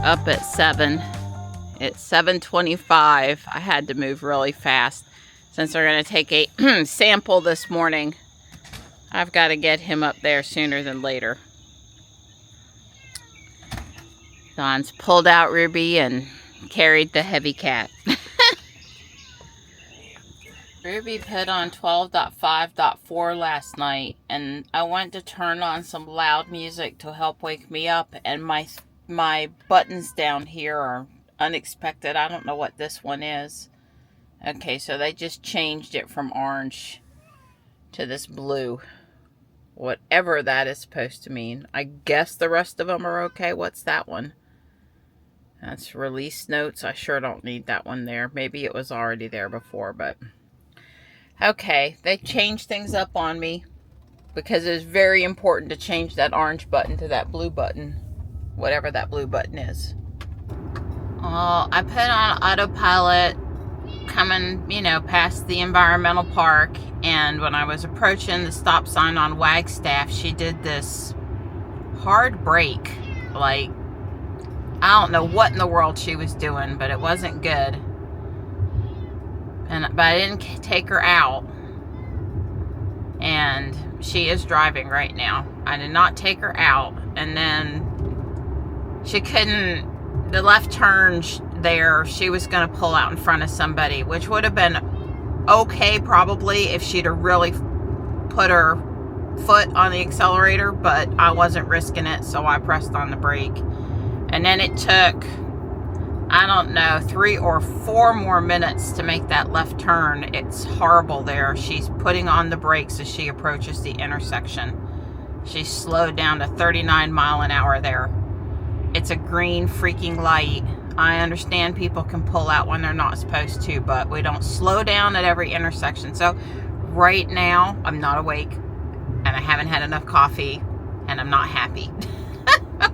up at 7. It's 7:25. I had to move really fast since they're going to take a sample this morning. I've got to get him up there sooner than later. Don's pulled out Ruby and carried the heavy cat. Ruby put on 12.5.4 last night, and I went to turn on some loud music to help wake me up, and my buttons down here are unexpected. I don't know what this one is. Okay, so they just changed it from orange to this blue. Whatever that is supposed to mean. I guess the rest of them are okay. What's that one? That's release notes. I sure don't need that one there. Maybe it was already there before, but... Okay, they changed things up on me because it was very important to change that orange button to that blue button. Whatever that blue button is. Oh, I put on autopilot coming, past the environmental park, and when I was approaching the stop sign on Wagstaff, she did this hard brake. Like, I don't know what in the world she was doing, but it wasn't good. But I didn't take her out, and she is driving right now. I did not take her out, and then she couldn't, the left turn there, she was going to pull out in front of somebody, which would have been okay probably if she'd have really put her foot on the accelerator, but I wasn't risking it, so I pressed on the brake. And then it took, I don't know, 3 or 4 more minutes to make that left turn. It's horrible there. She's putting on the brakes as she approaches the intersection. She's slowed down to 39 miles an hour there. It's a green freaking light. I understand people can pull out when they're not supposed to, but we don't slow down at every intersection. So right now, I'm not awake, and I haven't had enough coffee, and I'm not happy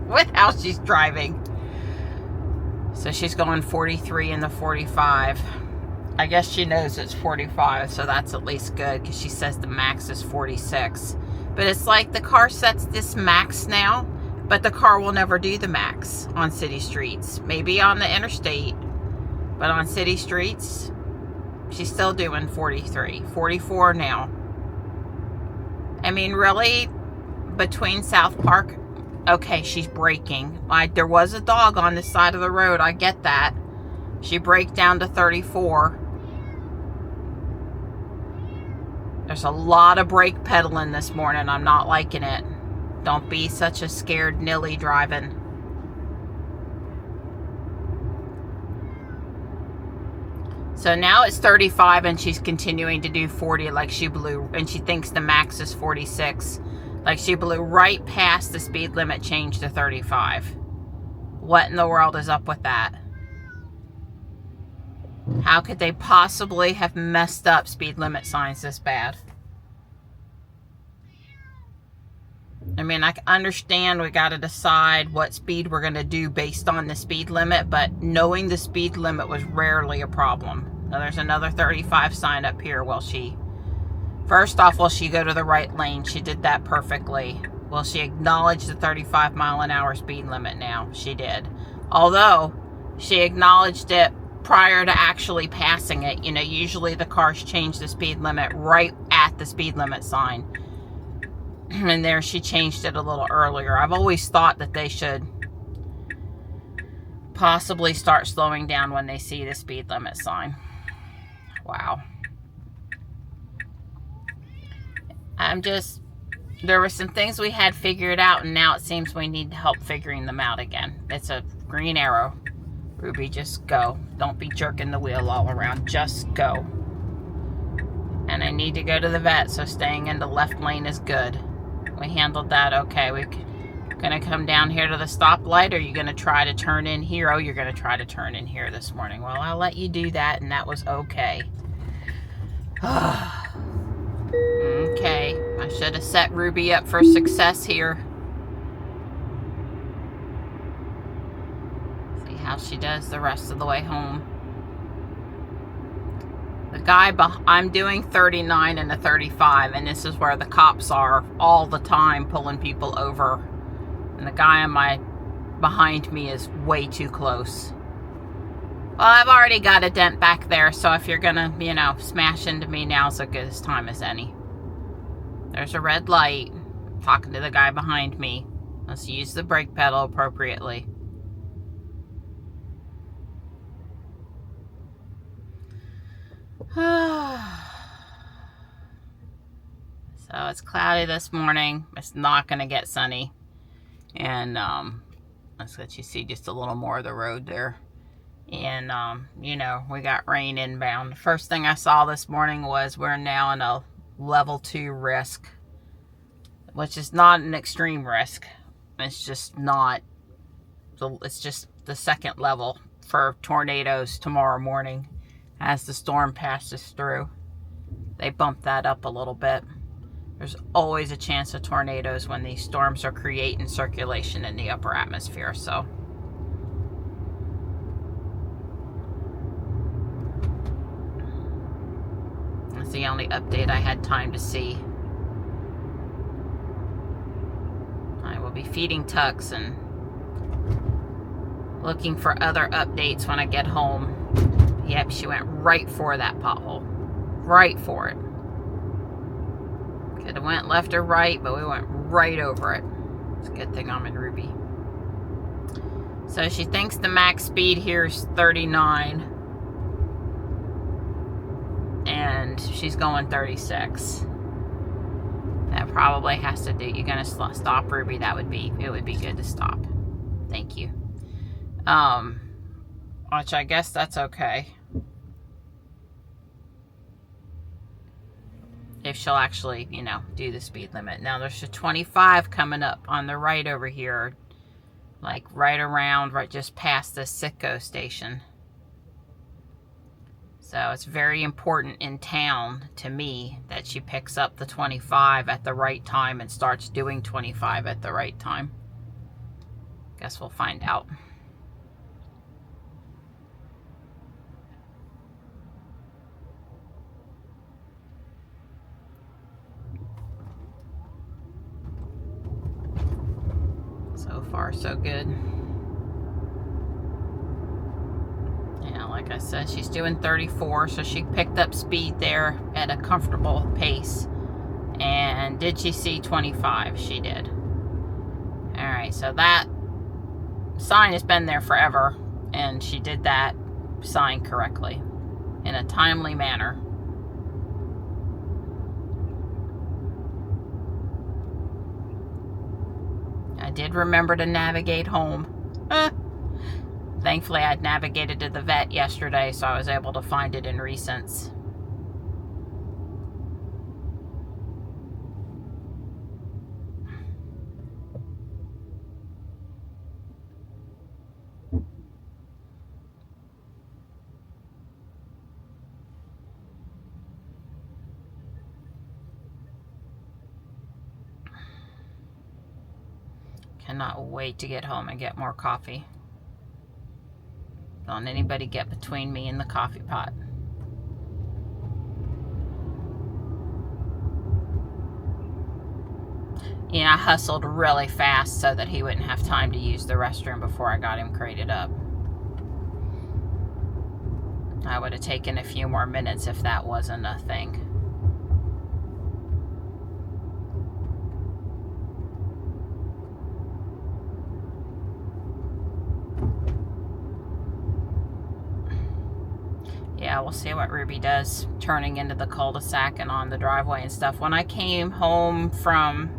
with how she's driving. So she's going 43 in the 45. I guess she knows it's 45, so that's at least good, because she says the max is 46. But it's like the car sets this max now, but the car will never do the max on city streets. Maybe on the interstate, but on city streets, she's still doing 43, 44 now. I mean, really, between South Park, okay, she's braking. Like, there was a dog on this side of the road. I get that. She braked down to 34. There's a lot of brake pedaling this morning. I'm not liking it. Don't be such a scared nilly driving. So now it's 35 and she's continuing to do 40 like she blew, and she thinks the max is 46. Like, she blew right past the speed limit change to 35. What in the world is up with that? How could they possibly have messed up speed limit signs this bad? I mean, I understand we got to decide what speed we're going to do based on the speed limit, but knowing the speed limit was rarely a problem. Now, there's another 35 sign up here. First off, will she go to the right lane? She did that perfectly. Will she acknowledge the 35 mile an hour speed limit now? She did. Although, she acknowledged it prior to actually passing it. Usually the cars change the speed limit right at the speed limit sign. And there she changed it a little earlier. I've always thought that they should possibly start slowing down when they see the speed limit sign. Wow. There were some things we had figured out, and now it seems we need help figuring them out again. It's a green arrow. Ruby, just go. Don't be jerking the wheel all around. Just go. And I need to go to the vet, so staying in the left lane is good. We handled that okay. We're going to come down here to the stoplight, or are you going to try to turn in here? Oh, you're going to try to turn in here this morning. Well, I'll let you do that, and that was okay. Okay, I should have set Ruby up for success here. See how she does the rest of the way home. The guy, I'm doing 39 and a 35, and this is where the cops are all the time pulling people over. And the guy on my behind me is way too close. Well, I've already got a dent back there, so if you're gonna, you know, smash into me, now's as good a time as any. There's a red light. I'm talking to the guy behind me. Let's use the brake pedal appropriately. So it's cloudy this morning. It's not gonna get sunny. And let's let you see just a little more of the road there. And you know, we got rain inbound. The first thing I saw this morning was we're now in a level 2 risk, which is not an extreme risk. It's just not, it's just the second level for tornadoes tomorrow morning as the storm passes through. They bumped that up a little bit. There's always a chance of tornadoes when these storms are creating circulation in the upper atmosphere, so. That's the only update I had time to see. I will be feeding Tux and looking for other updates when I get home. Yep, she went right for that pothole. Right for it. Could have went left or right, but we went right over it. It's a good thing I'm in Ruby. So she thinks the max speed here is 39. And she's going 36. That probably has to do, you're gonna stop, Ruby. It would be good to stop. Thank you. Which I guess that's okay. If she'll actually, you know, do the speed limit. Now there's a 25 coming up on the right over here. Like right around, right just past the Citgo station. So it's very important in town to me that she picks up the 25 at the right time and starts doing 25 at the right time. Guess we'll find out. So far, so good. Yeah, like I said, she's doing 34, so she picked up speed there at a comfortable pace. And did she see 25? She did. Alright, so that sign has been there forever, and she did that sign correctly in a timely manner. I did remember to navigate home. Thankfully, I'd navigated to the vet yesterday, so I was able to find it in recents. Cannot wait to get home and get more coffee. Don't anybody get between me and the coffee pot. You know, I hustled really fast so that he wouldn't have time to use the restroom before I got him crated up. I would have taken a few more minutes if that wasn't a thing. Yeah, we'll see what Ruby does turning into the cul-de-sac and on the driveway and stuff. When I came home from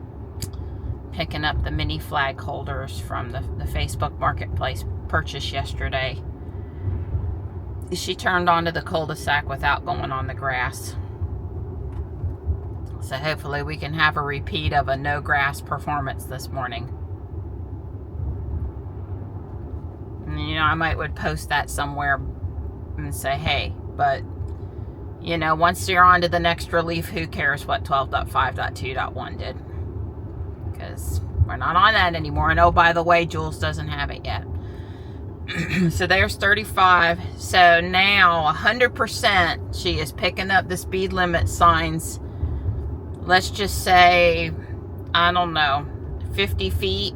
picking up the mini flag holders from the Facebook Marketplace purchase yesterday, she turned onto the cul-de-sac without going on the grass. So hopefully we can have a repeat of a no grass performance this morning. And, you know, I would post that somewhere and say, hey, but you know, once you're on to the next relief, who cares what 12.5.2.1 did? Because we're not on that anymore. And oh, by the way, Jules doesn't have it yet. So there's 35. So now 100% she is picking up the speed limit signs. Let's just say, I don't know, 50 feet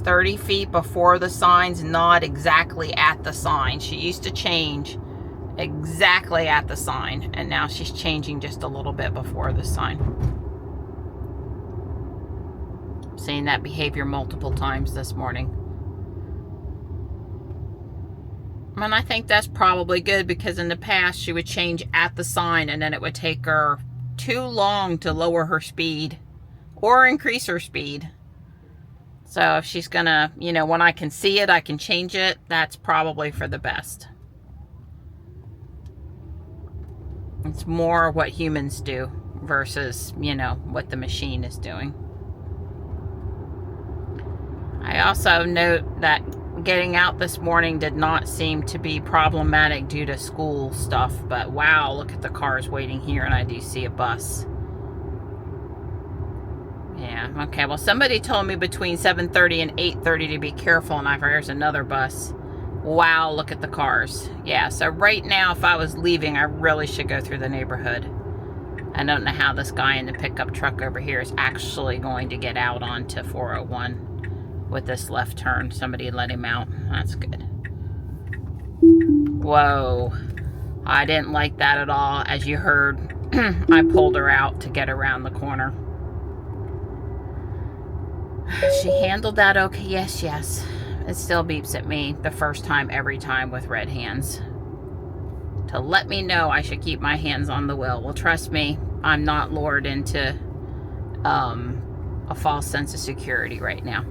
30 feet before the sign's not exactly at the sign. She used to change exactly at the sign, and now she's changing just a little bit before the sign. Seeing that behavior multiple times this morning. And I think that's probably good, because in the past she would change at the sign and then it would take her too long to lower her speed or increase her speed. So if she's gonna, you know, when I can see it, I can change it, that's probably for the best. It's more what humans do versus, you know, what the machine is doing. I also note that getting out this morning did not seem to be problematic due to school stuff, but wow, look at the cars waiting here, and I do see a bus. Yeah, okay, well, somebody told me between 7:30 and 8:30 to be careful, and there's another bus. Wow, look at the cars. Yeah, so right now, if I was leaving, I really should go through the neighborhood. I don't know how this guy in the pickup truck over here is actually going to get out onto 401 with this left turn. Somebody let him out. That's good. Whoa. I didn't like that at all. As you heard, I pulled her out to get around the corner. She handled that okay. Yes, yes. It still beeps at me the first time, every time, with red hands, to let me know I should keep my hands on the wheel. Well, trust me, I'm not lured into a false sense of security right now.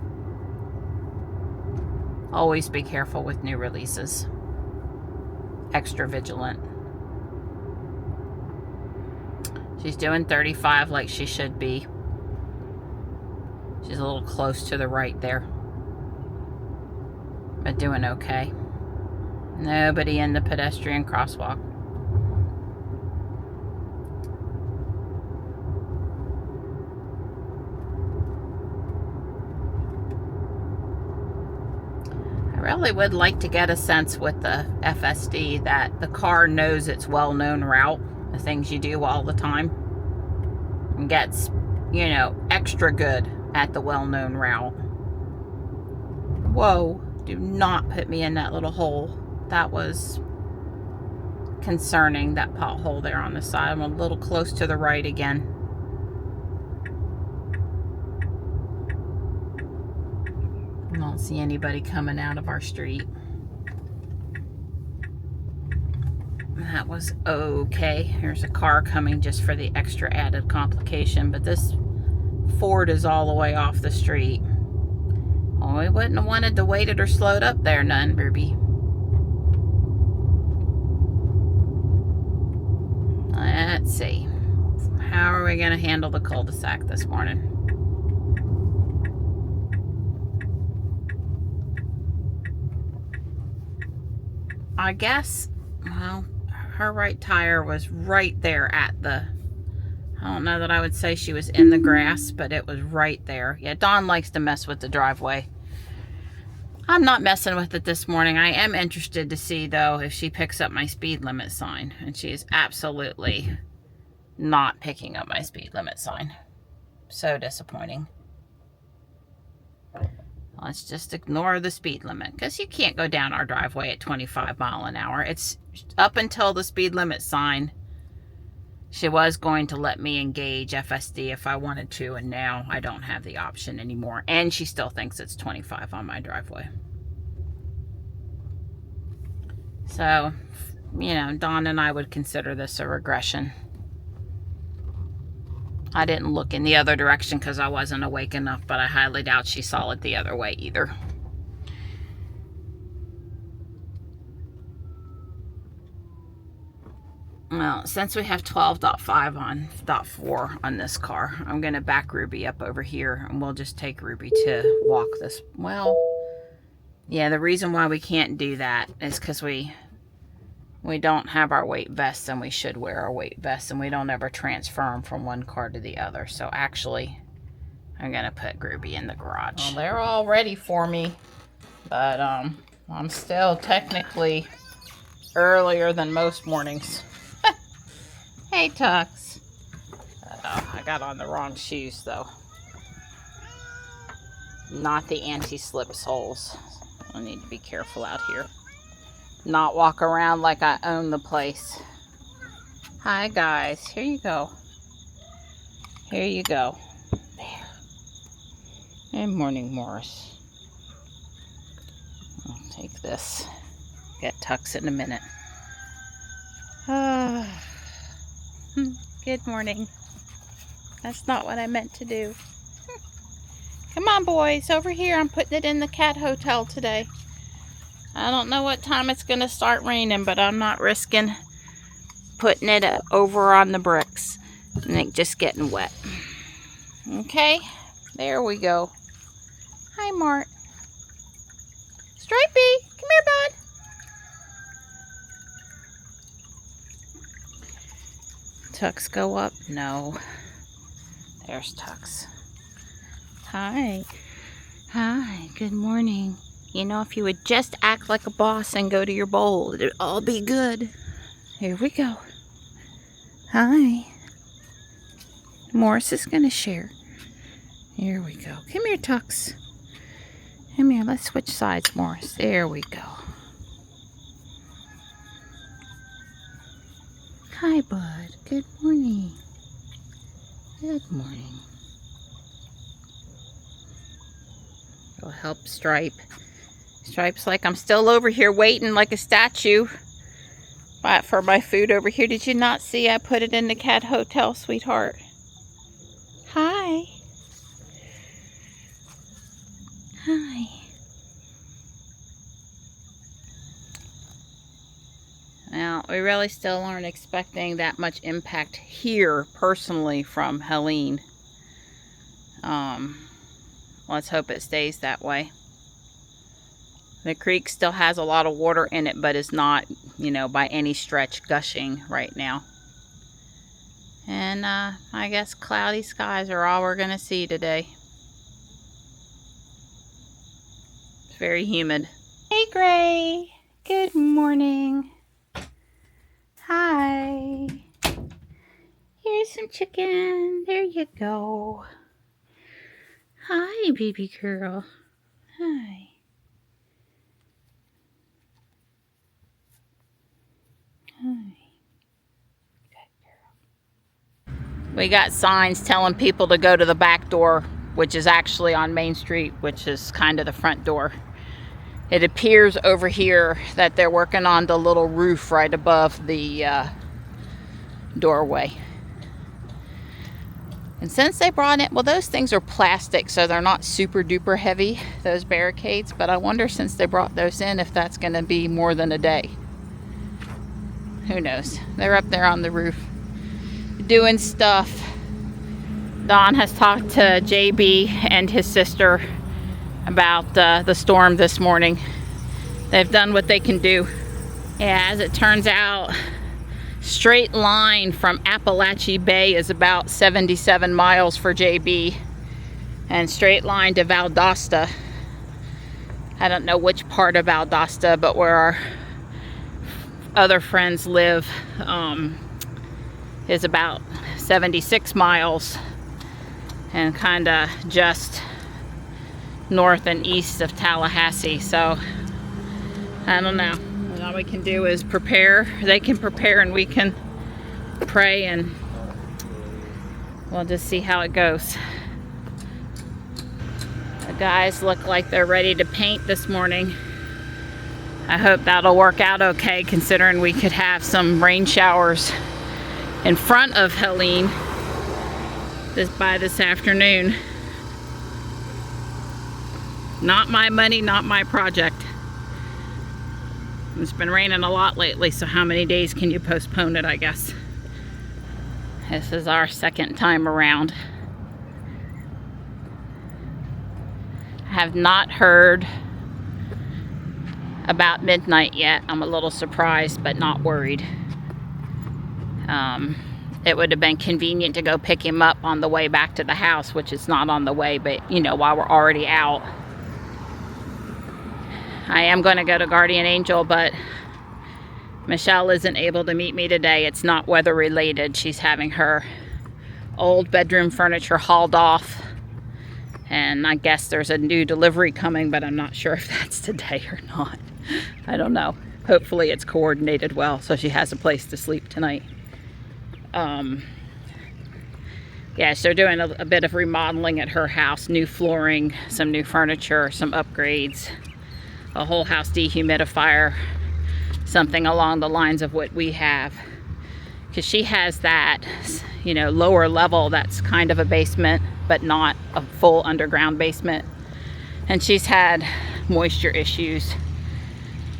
Always be careful with new releases. Extra vigilant. She's doing 35 like she should be. She's a little close to the right there, but doing okay. Nobody in the pedestrian crosswalk. I really would like to get a sense with the FSD that the car knows its well-known route, the things you do all the time, and gets, you know, extra good at the well-known route. Whoa, do not put me in that little hole. That was concerning, that pothole there on the side. I'm a little close to the right again. I don't see anybody coming out of our street. That was okay. Here's a car coming just for the extra added complication, but this Ford is all the way off the street. Oh, we wouldn't have wanted to wait it or slowed up there none, Ruby. Let's see. How are we going to handle the cul-de-sac this morning? I guess, well, her right tire was right there at the, I don't know that I would say she was in the grass, but it was right there. Yeah, Dawn likes to mess with the driveway. I'm not messing with it this morning. I am interested to see, though, if she picks up my speed limit sign. And she is absolutely not picking up my speed limit sign. So disappointing. Let's just ignore the speed limit, because you can't go down our driveway at 25 miles an hour. It's up until the speed limit sign. She was going to let me engage FSD if I wanted to, and now I don't have the option anymore. And she still thinks it's 25 on my driveway. So, you know, Dawn and I would consider this a regression. I didn't look in the other direction because I wasn't awake enough, but I highly doubt she saw it the other way either. Well, since we have 12.5 on .4 on this car, I'm going to back Ruby up over here, and we'll just take Ruby to walk this. Well, yeah, the reason why we can't do that is because we don't have our weight vests, and we should wear our weight vests, and we don't ever transfer them from one car to the other. So actually, I'm going to put Ruby in the garage. Well, they're all ready for me, but I'm still technically earlier than most mornings. Hey, Tux. I got on the wrong shoes, though. not the anti-slip soles. I need to be careful out here. Not walk around like I own the place. Hi guys, here you go. Here you go. There. Good morning, Morris. I'll take this. Get Tux in a minute. Good morning. That's not what I meant to do. Come on, boys, over here. I'm putting it in the cat hotel today. I don't know what time it's going to start raining, but I'm not risking putting it over on the bricks and it just getting wet. Okay, there we go. Hi, Mart. Stripey, come here, bud. Tux go up? No. There's Tux. Hi. Hi, good morning. You know, if you would just act like a boss and go to your bowl, it'd all be good. Here we go. Hi. Morris is going to share. Here we go. Come here, Tux. Come here. Let's switch sides, Morris. There we go. Hi, bud. Good morning. Good morning. It'll help Stripe. Stripe's like, I'm still over here waiting like a statue for my food over here. Did you not see I put it in the cat hotel, sweetheart? Hi. Hi. Now, we really still aren't expecting that much impact here, personally, from Helene. Let's hope it stays that way. The creek still has a lot of water in it, but is not, you know, by any stretch gushing right now. And I guess cloudy skies are all we're going to see today. It's very humid. Hey, Gray. Good morning. Hi. Here's some chicken. There you go. Hi, baby girl. Hi. Hi. Good girl. We got signs telling people to go to the back door, which is actually on Main Street, which is kind of the front door. It appears over here that they're working on the little roof right above the doorway. And since they brought in, well, those things are plastic, so they're not super duper heavy, those barricades. But I wonder, since they brought those in, if that's going to be more than a day. Who knows? They're up there on the roof doing stuff. Don has talked to JB and his sister about the storm this morning. They've done what they can do. Yeah, as it turns out, straight line from Appalachia Bay is about 77 miles for JB, and straight line to Valdosta, I don't know which part of Valdosta, but where our other friends live, is about 76 miles, and kind of just north and east of Tallahassee. So I don't know. All we can do is prepare. They can prepare and we can pray, and we'll just see how it goes. The guys look like they're ready to paint this morning. I hope that'll work out okay, considering we could have some rain showers in front of Helene by this afternoon. Not my money, not my project. It's been raining a lot lately, so how many days can you postpone it, I guess? This is our second time around. I have not heard about midnight yet. I'm a little surprised, but not worried. It would have been convenient to go pick him up on the way back to the house, which is not on the way, but, you know, while we're already out. I am going to go to Guardian Angel, but Michelle isn't able to meet me today. It's not weather related. She's having her old bedroom furniture hauled off And I guess there's a new delivery coming, but I'm not sure if that's today or not. I don't know. Hopefully it's coordinated well so she has a place to sleep tonight. Yeah, so they're doing a bit of remodeling at her house. New flooring, some new furniture, some upgrades. A whole house dehumidifier. Something along the lines of what we have. Because she has that, you know, lower level that's kind of a basement, but not a full underground basement. And she's had moisture issues.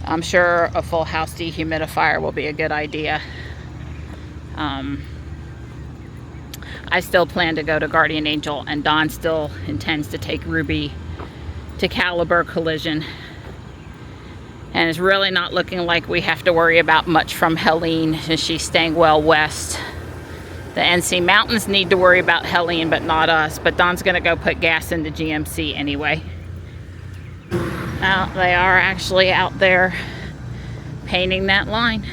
I'm sure a full house dehumidifier will be a good idea. I still plan to go to Guardian Angel, and Dawn still intends to take Ruby to Caliber Collision. And it's really not looking like we have to worry about much from Helene, as she's staying well west. The NC Mountains need to worry about Helene, but not us. But Dawn's gonna go put gas into GMC anyway. Well, they are actually out there painting that line.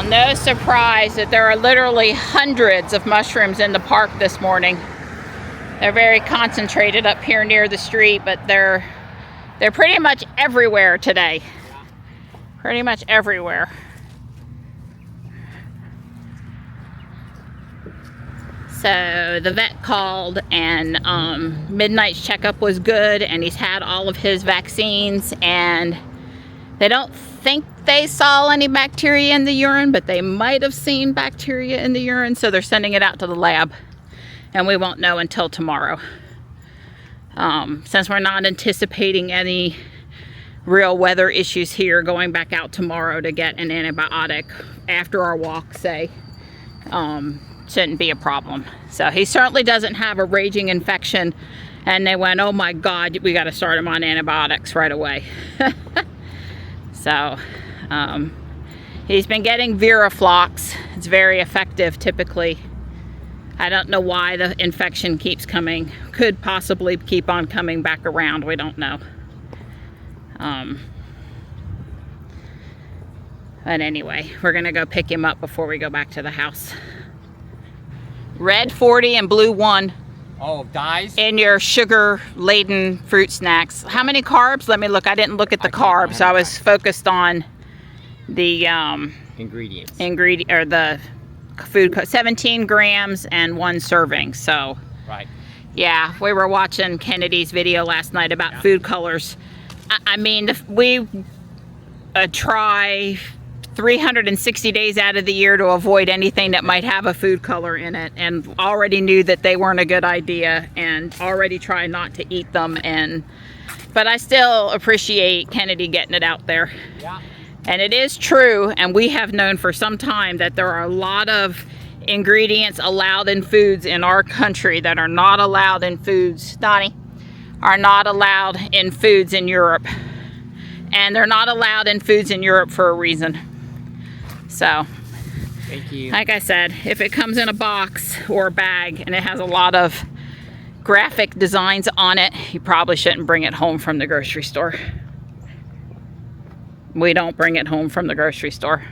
No surprise that there are literally hundreds of mushrooms in the park this morning. They're very concentrated up here near the street, but they're pretty much everywhere today. Pretty much everywhere. So the vet called, and Midnight's checkup was good, and he's had all of his vaccines, and they don't think they saw any bacteria in the urine, but they might have seen bacteria in the urine, so they're sending it out to the lab, and we won't know until tomorrow. Since we're not anticipating any real weather issues here, going back out tomorrow to get an antibiotic after our walk, say, shouldn't be a problem. So he certainly doesn't have a raging infection, and they went, oh my God, we got to start him on antibiotics right away. So he's been getting Viraflox. It's very effective typically. I don't know why the infection keeps coming. Could possibly keep on coming back around. We don't know. But anyway, we're going to go pick him up before we go back to the house. Red 40 and blue 1. Oh, dyes? In your sugar-laden fruit snacks. How many carbs? Let me look. I didn't look at the carbs. I was focused on the ingredients. Or the food. 17 grams and 1 serving. So, right. Yeah, we were watching Kennedy's video last night about food colors. I mean, we try 360 days out of the year to avoid anything that might have a food color in it, and already knew that they weren't a good idea, and already try not to eat them. But I still appreciate Kennedy getting it out there. Yeah. And it is true, and we have known for some time that there are a lot of ingredients allowed in foods in our country that are not allowed in foods, Donnie, are not allowed in foods in Europe. And they're not allowed in foods in Europe for a reason. So, thank you. Like I said, if it comes in a box or a bag and it has a lot of graphic designs on it, you probably shouldn't bring it home from the grocery store. We don't bring it home from the grocery store.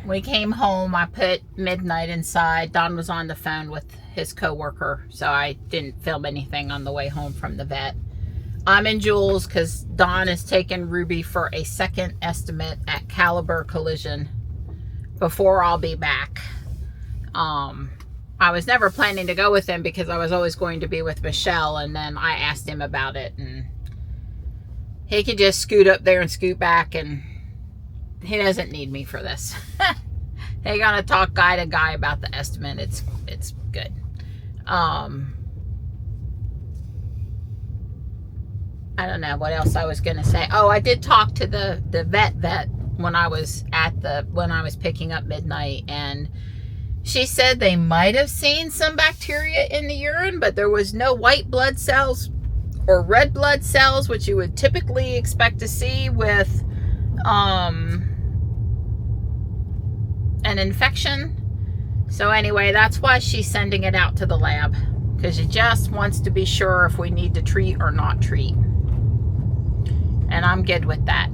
We came home, I put Midnight inside. Don was on the phone with his coworker, so I didn't film anything on the way home from the vet. I'm in Jules because Don is taking Ruby for a second estimate at Caliber Collision before I'll be back. I was never planning to go with him because I was always going to be with Michelle, and then I asked him about it, and he could just scoot up there and scoot back, and he doesn't need me for this. They're gonna talk guy to guy about the estimate. It's good. I don't know what else I was gonna say. Oh, I did talk to the vet when I was picking up Midnight, and she said they might have seen some bacteria in the urine, but there was no white blood cells or red blood cells, which you would typically expect to see with an infection. So anyway, that's why she's sending it out to the lab, because she just wants to be sure if we need to treat or not treat. And I'm good with that.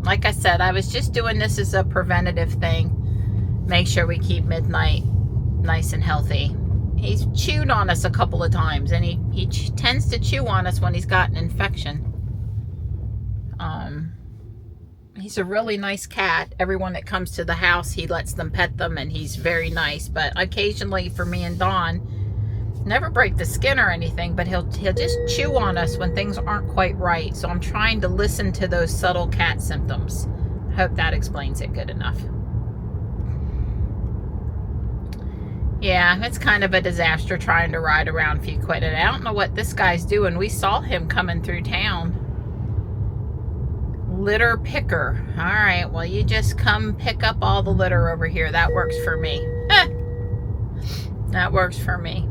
like I said, I was just doing this as a preventative thing. Make sure we keep midnight nice and healthy. He's chewed on us a couple of times, and he tends to chew on us when he's got an infection. He's a really nice cat. Everyone that comes to the house, he lets them pet them, and he's very nice. But occasionally, for me and Dawn, never break the skin or anything, but he'll just chew on us when things aren't quite right. So I'm trying to listen to those subtle cat symptoms. I hope that explains it good enough. Yeah, it's kind of a disaster trying to ride around Fuquay. I don't know what this guy's doing. We saw him coming through town. Litter picker. All right, well, you just come pick up all the litter over here. That works for me. That works for me.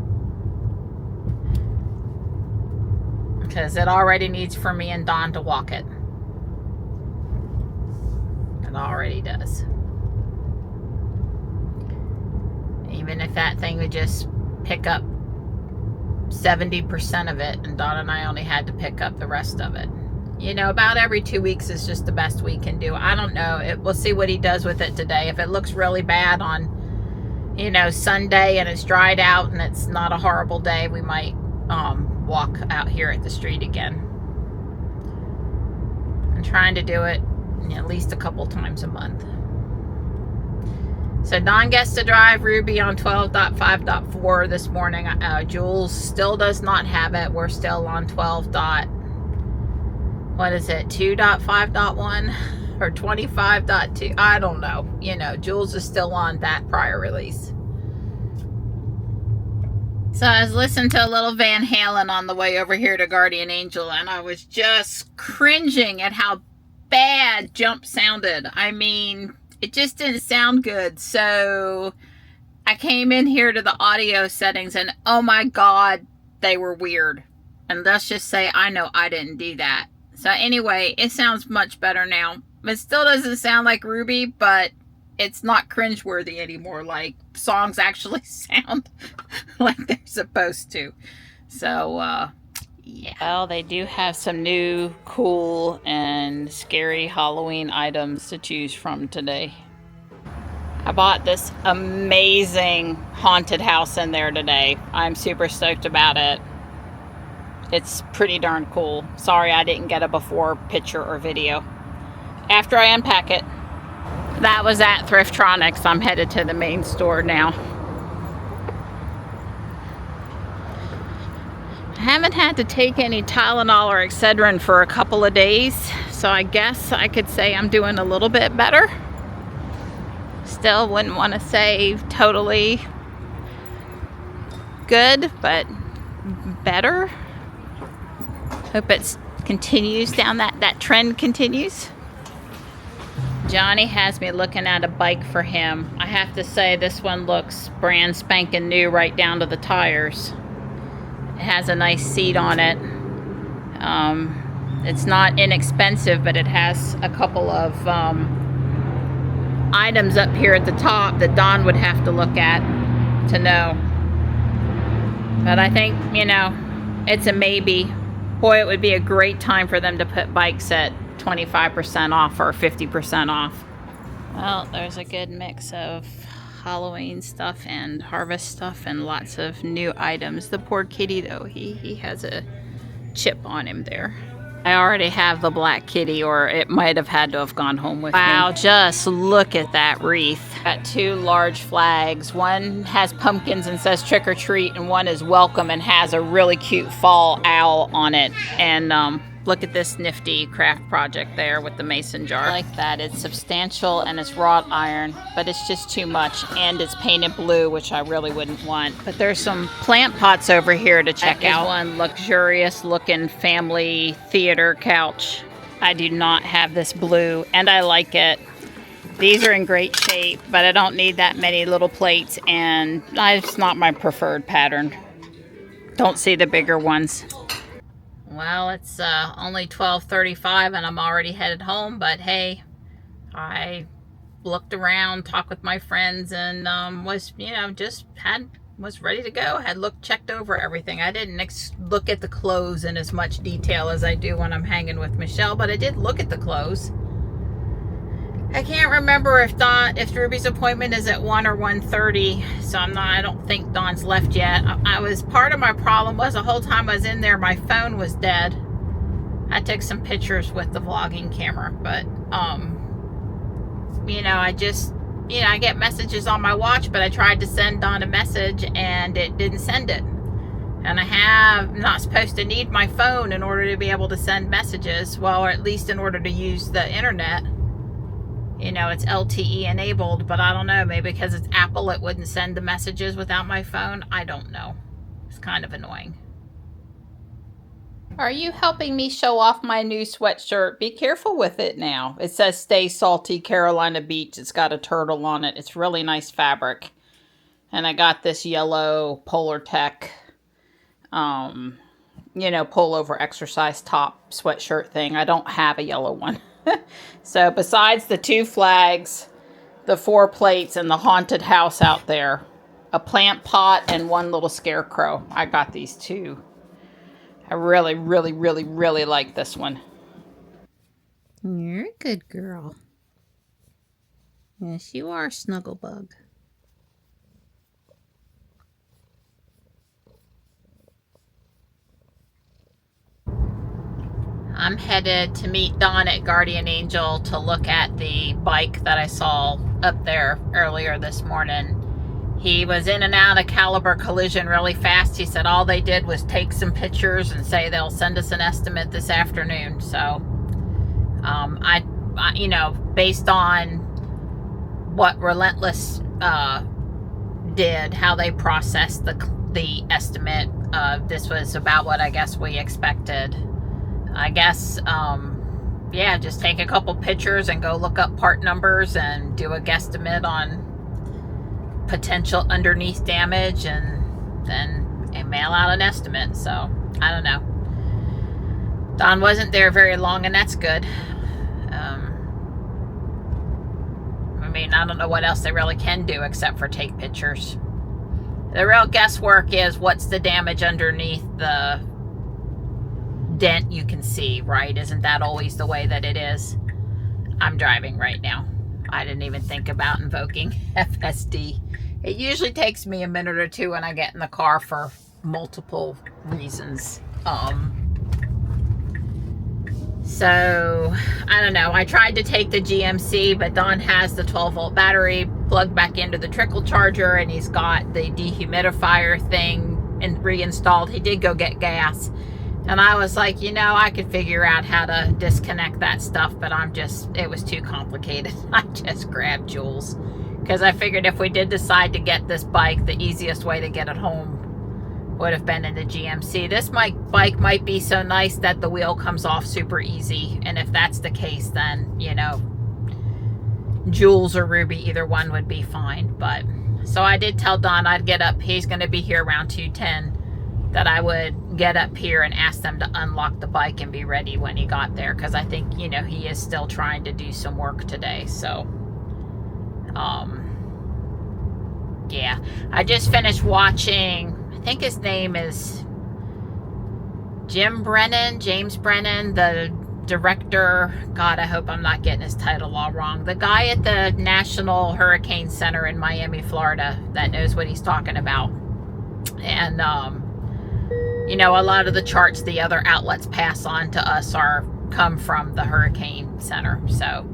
Because it already needs for me and Dawn to walk it. It already does. Even if that thing would just pick up 70% of it, and Dawn and I only had to pick up the rest of it. You know, about every 2 weeks is just the best we can do. I don't know. We'll see what he does with it today. If it looks really bad on, you know, Sunday and it's dried out and it's not a horrible day, we might walk out here at the street again. I'm trying to do it at least a couple times a month. So Dawn gets to drive Ruby on 12.5.4 this morning. Jules still does not have it. We're still on 2.5.1 or 25.2. I don't know. You know, Jules is still on that prior release. So I was listening to a little Van Halen on the way over here to Guardian Angel, and I was just cringing at how bad Jump sounded. I mean, it just didn't sound good. So I came in here to the audio settings, and oh my God, they were weird. And let's just say I know I didn't do that. So anyway, it sounds much better now. It still doesn't sound like Ruby, but it's not cringeworthy anymore. Like, songs actually sound like they're supposed to. So, yeah. Well, they do have some new cool and scary Halloween items to choose from today. I bought this amazing haunted house in there today. I'm super stoked about it. It's pretty darn cool. Sorry I didn't get a before picture or video. After I unpack it. That was at Thriftronics. I'm headed to the main store now. I haven't had to take any Tylenol or Excedrin for a couple of days, so I guess I could say I'm doing a little bit better. Still wouldn't want to say totally good, but better. Hope it continues down that trend continues. Johnny has me looking at a bike for him. I have to say this one looks brand spanking new right down to the tires. It has a nice seat on it. It's not inexpensive, but it has a couple of items up here at the top that Dawn would have to look at to know. But I think, you know, it's a maybe. Boy, it would be a great time for them to put bikes at 25% off or 50% off. Well, there's a good mix of Halloween stuff and harvest stuff and lots of new items. The poor kitty, though, he has a chip on him there. I already have the black kitty, or it might have had to have gone home with me. Wow, just look at that wreath. Got two large flags. One has pumpkins and says trick or treat, and one is welcome and has a really cute fall owl on it. And look at this nifty craft project there with the mason jar. I like that. It's substantial and it's wrought iron, but it's just too much. And it's painted blue, which I really wouldn't want. But there's some plant pots over here to check out. One luxurious looking family theater couch. I do not have this blue, and I like it. These are in great shape, but I don't need that many little plates, and it's not my preferred pattern. Don't see the bigger ones. Well, it's only 12:35 and I'm already headed home, but hey, I looked around, talked with my friends, and was, you know, was ready to go. Checked over everything. I didn't look at the clothes in as much detail as I do when I'm hanging with Michelle, but I did look at the clothes. I can't remember if Ruby's appointment is at 1 or 1:30, so I don't think Dawn's left yet. Part of my problem was the whole time I was in there, my phone was dead. I took some pictures with the vlogging camera, but, I get messages on my watch, but I tried to send Dawn a message and it didn't send it. And I'm not supposed to need my phone in order to be able to send messages, well, or at least in order to use the internet. It's LTE enabled, but I don't know, maybe because it's Apple, it wouldn't send the messages without my phone. I don't know. It's kind of annoying. Are you helping me show off my new sweatshirt? Be careful with it now. It says Stay Salty Carolina Beach. It's got a turtle on it. It's really nice fabric. And I got this yellow Polar Tech, pullover exercise top sweatshirt thing. I don't have a yellow one. So besides the 2 flags, the 4 plates, and the haunted house out there, a plant pot and 1 little scarecrow, I got these 2. I really, really, really, really like this one. You're a good girl. Yes, you are, Snugglebug. I'm headed to meet Dawn at Guardian Angel to look at the bike that I saw up there earlier this morning. He was in and out of Caliber Collision really fast. He said all they did was take some pictures and say they'll send us an estimate this afternoon. So, based on what Relentless did, how they processed the estimate, this was about what I guess we expected. I guess, just take a couple pictures and go look up part numbers and do a guesstimate on potential underneath damage and then mail out an estimate. So, I don't know. Dawn wasn't there very long, and that's good. I don't know what else they really can do except for take pictures. The real guesswork is what's the damage underneath the dent you can see, right? Isn't that always the way that it is? I'm driving right now. I didn't even think about invoking FSD. It usually takes me a minute or two when I get in the car for multiple reasons. So, I don't know. I tried to take the GMC, but Don has the 12-volt battery plugged back into the trickle charger, and he's got the dehumidifier thing reinstalled. He did go get gas. And I was like, I could figure out how to disconnect that stuff, but it was too complicated. I just grabbed Jules. Because I figured if we did decide to get this bike, the easiest way to get it home would have been in the GMC. This bike might be so nice that the wheel comes off super easy. And if that's the case, then, Jules or Ruby, either one would be fine. But so I did tell Don I'd get up. He's going to be here around 2:10. That I would get up here and ask them to unlock the bike and be ready when he got there. Because I think, he is still trying to do some work today. So, yeah. I just finished watching, I think his name is James Brennan, the director. God, I hope I'm not getting his title all wrong. The guy at the National Hurricane Center in Miami, Florida, that knows what he's talking about. And, a lot of the charts the other outlets pass on to us come from the Hurricane Center. So,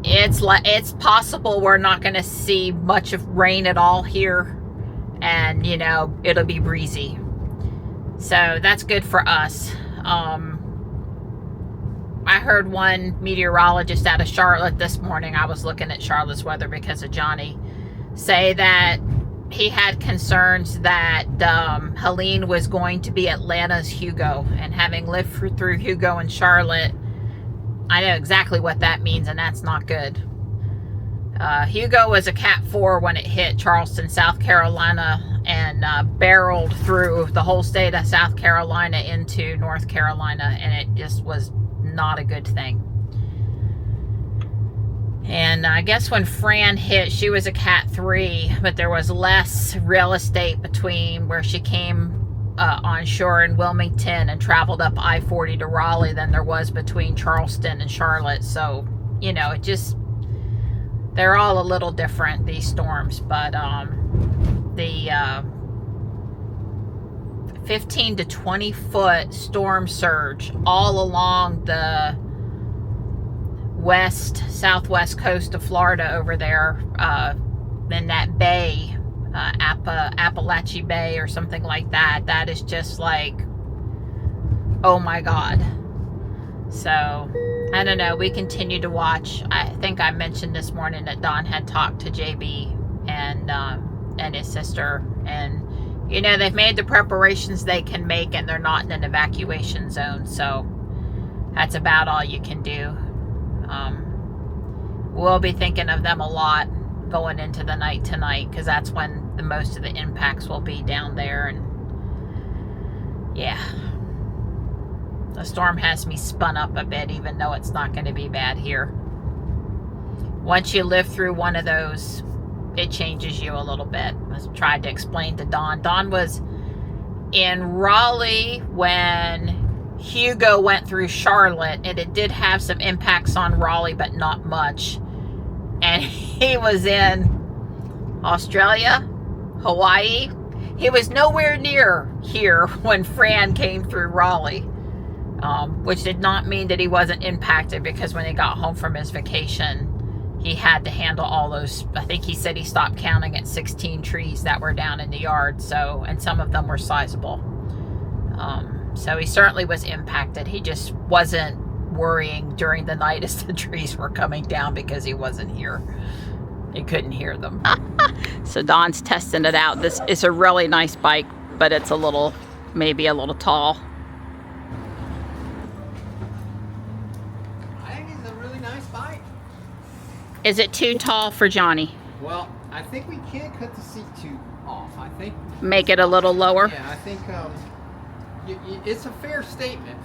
it's possible we're not going to see much of rain at all here. And, it'll be breezy. So, that's good for us. I heard one meteorologist out of Charlotte this morning, I was looking at Charlotte's weather because of Johnny, say that he had concerns that Helene was going to be Atlanta's Hugo. And having lived through Hugo in Charlotte, I know exactly what that means, and that's not good. Hugo was a Cat 4 when it hit Charleston, South Carolina, and barreled through the whole state of South Carolina into North Carolina, and it just was not a good thing. And I guess when Fran hit, she was a Cat 3, but there was less real estate between where she came on shore in Wilmington and traveled up I-40 to Raleigh than there was between Charleston and Charlotte. So you know, it just, they're all a little different, these storms, but the 15 to 20 foot storm surge all along the southwest coast of Florida over there, in that bay, Appalachia Bay or something like that. That is just like, oh my God. So I don't know, we continue to watch. I think I mentioned this morning that Don had talked to JB and his sister, and you know, they've made the preparations they can make, and they're not in an evacuation zone, so that's about all you can do. We'll be thinking of them a lot going into the night tonight, because that's when the most of the impacts will be down there. And yeah, the storm has me spun up a bit, even though it's not going to be bad here. Once you live through one of those, it changes you a little bit. I tried to explain to Don. Don was in Raleigh when Hugo went through Charlotte, and it did have some impacts on Raleigh, but not much. And he was in Australia, Hawaii. He was nowhere near here when Fran came through Raleigh, which did not mean that he wasn't impacted, because when he got home from his vacation, he had to handle all those. I think he said he stopped counting at 16 trees that were down in the yard. So, and some of them were sizable. So he certainly was impacted. He just wasn't worrying during the night as the trees were coming down, because he wasn't here. He couldn't hear them. So Don's testing it out. This is a really nice bike, but it's a little, maybe a little tall. I think it's a really nice bike. Is it too tall for Johnny? Well, I think we can't cut the seat too off. I think Make it a little lower? Yeah, I think it's a fair statement.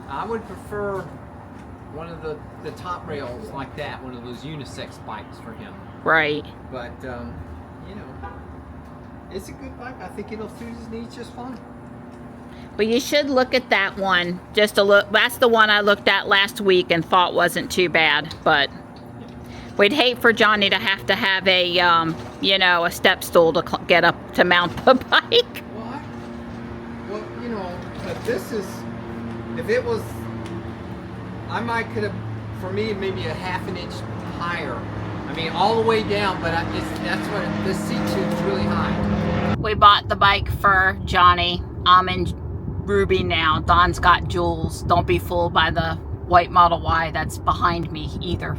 I would prefer one of the top rails like that, one of those unisex bikes for him. Right. But you know, it's a good bike. I think it'll suit his needs just fine. Well, you should look at that one. Just a look. That's the one I looked at last week and thought wasn't too bad. But we'd hate for Johnny to have a, you know, a step stool to get up to mount the bike. Well, you know, this is, if it was, I might could have, for me, maybe a half an inch higher. I mean, all the way down, but that's what, this seat is really high. We bought the bike for Johnny. I'm in Ruby now. Don's got Jules. Don't be fooled by the white Model Y that's behind me either.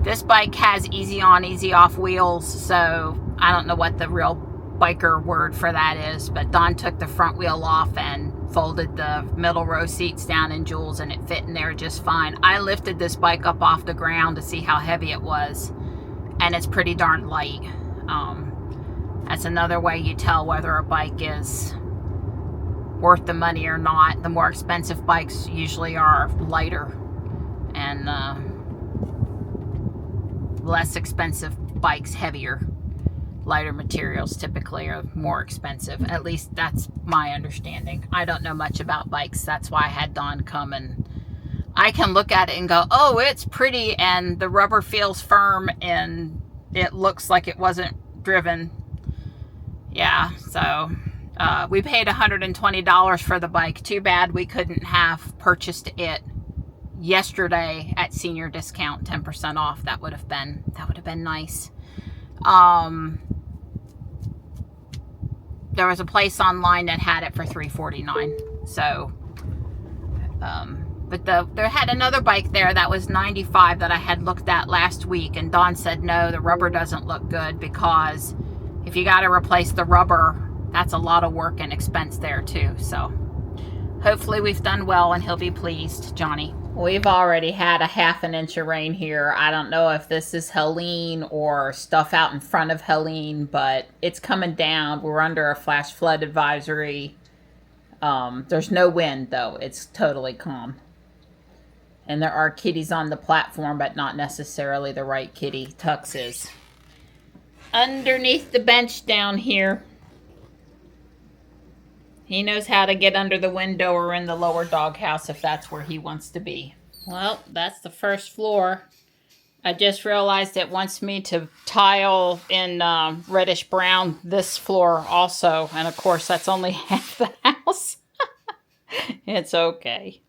This bike has easy on, easy off wheels, so I don't know what the real biker word for that is, but Don took the front wheel off and folded the middle row seats down in Jules, and it fit in there just fine. I lifted this bike up off the ground to see how heavy it was, and it's pretty darn light. That's another way you tell whether a bike is worth the money or not. The more expensive bikes usually are lighter, and less expensive bikes heavier. Lighter materials typically are more expensive. At least that's my understanding. I don't know much about bikes. That's why I had Don come, and I can look at it and go, oh, it's pretty, and the rubber feels firm, and it looks like it wasn't driven. Yeah, so we paid $120 for the bike. Too bad we couldn't have purchased it yesterday at senior discount, 10% off. That would have been nice. There was a place online that had it for $349. So, but there had another bike there that was $95 that I had looked at last week, and Dawn said no, the rubber doesn't look good, because if you got to replace the rubber, that's a lot of work and expense there too. So hopefully we've done well and he'll be pleased, Johnny. We've already had a half an inch of rain here. I don't know if this is Helene or stuff out in front of Helene, but it's coming down. We're under a flash flood advisory. There's no wind though. It's totally calm. And there are kitties on the platform, but not necessarily the right kitty. Tux is underneath the bench down here. He knows how to get under the window or in the lower doghouse if that's where he wants to be. Well, that's the first floor. I just realized it wants me to tile in reddish brown this floor also. And of course, that's only half the house. It's okay.